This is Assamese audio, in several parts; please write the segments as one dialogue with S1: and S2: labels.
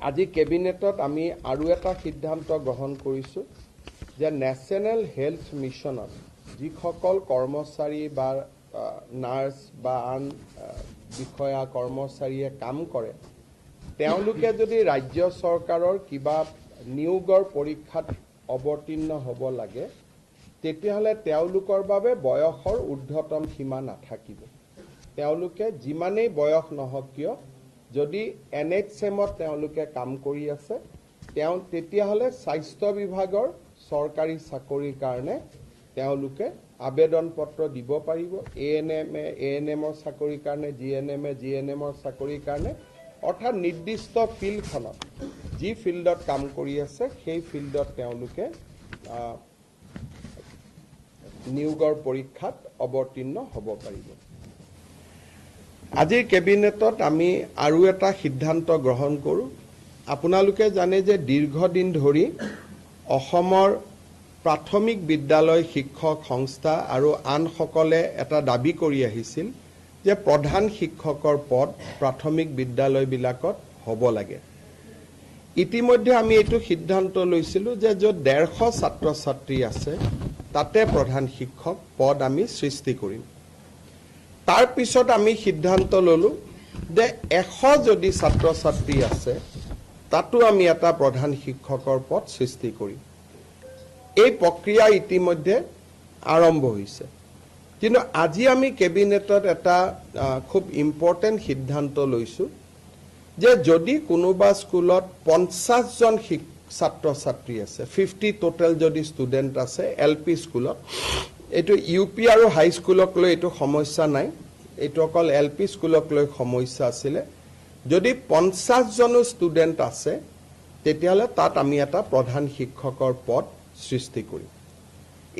S1: আজি কেবিনেটত আমি আৰু এটা সিদ্ধান্ত গ্ৰহণ কৰিছোঁ যে নেশ্যনেল হেল্থ মিছনত যিসকল কৰ্মচাৰী বা নাৰ্ছ বা আন বিষয়া কৰ্মচাৰীয়ে কাম কৰে তেওঁলোকে যদি ৰাজ্য চৰকাৰৰ কিবা নিয়োগৰ পৰীক্ষাত অৱতীৰ্ণ হ'ব লাগে তেতিয়াহ'লে তেওঁলোকৰ বাবে বয়সৰ ঊৰ্ধ্বতম সীমা নাথাকিব। তেওঁলোকে যিমানেই বয়স নহওক কিয় যদি NHMত তেওঁলোকে কাম কৰি আছে তেতিয়াহ'লে স্বাস্থ্য বিভাগৰ চৰকাৰী চাকৰিৰ কাৰণে তেওঁলোকে আবেদন পত্ৰ দিব পাৰিব। ANMৰ চাকৰিৰ কাৰণে GNMৰ চাকৰিৰ কাৰণে অৰ্থাৎ নিৰ্দিষ্ট ফিল্ডখনত যি ফিল্ডত কাম কৰি আছে সেই ফিল্ডত তেওঁলোকে নিয়োগৰ পৰীক্ষাত অৱতীৰ্ণ হ'ব পাৰিব। আজিৰ কেবিনেটত আমি আৰু এটা সিদ্ধান্ত গ্ৰহণ কৰোঁ। আপোনালোকে জানে যে দীৰ্ঘদিন ধৰি অসমৰ প্ৰাথমিক বিদ্যালয় শিক্ষক সংস্থা আৰু আনসকলে এটা দাবী কৰি আহিছিল যে প্ৰধান শিক্ষকৰ পদ প্ৰাথমিক বিদ্যালয়বিলাকত হ'ব লাগে। ইতিমধ্যে আমি এইটো সিদ্ধান্ত লৈছিলোঁ যে য'ত 150 ছাত্ৰ ছাত্ৰী আছে তাতে প্ৰধান শিক্ষক পদ আমি সৃষ্টি কৰিম। তাৰ পিছত আমি সিদ্ধান্ত ল'লোঁ যে 100 যদি ছাত্ৰ ছাত্ৰী আছে তাতো আমি এটা প্ৰধান শিক্ষকৰ পদ সৃষ্টি কৰিম। এই প্ৰক্ৰিয়া ইতিমধ্যে আৰম্ভ হৈছে। কিন্তু আজি আমি কেবিনেটত এটা খুব ইম্পৰ্টেণ্ট সিদ্ধান্ত লৈছোঁ যে যদি কোনোবা স্কুলত 50 জন ছাত্ৰ ছাত্ৰী আছে 50 টোটেল যদি ষ্টুডেণ্ট আছে LP স্কুলত, এইটো UP আৰু হাইস্কুলক লৈ এইটো সমস্যা নাই, এইটো অকল LP স্কুলক লৈ সমস্যা আছিলে। যদি 50 জনো ষ্টুডেণ্ট আছে তেতিয়াহ'লে তাত আমি এটা প্ৰধান শিক্ষকৰ পদ সৃষ্টি কৰিম।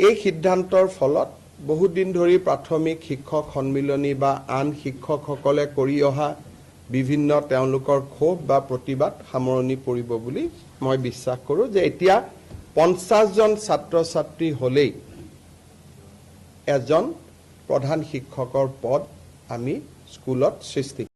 S1: এই সিদ্ধান্তৰ ফলত বহুদিন ধৰি প্ৰাথমিক শিক্ষক সন্মিলনী বা আন শিক্ষকসকলে কৰি অহা বিভিন্ন তেওঁলোকৰ ক্ষোভ বা প্ৰতিবাদ সামৰণি পৰিব বুলি মই বিশ্বাস কৰোঁ যে এতিয়া 50 জন ছাত্ৰ ছাত্ৰী হ'লেই এজন প্ৰধান শিক্ষকৰ পদ আমি স্কুলত সৃষ্টি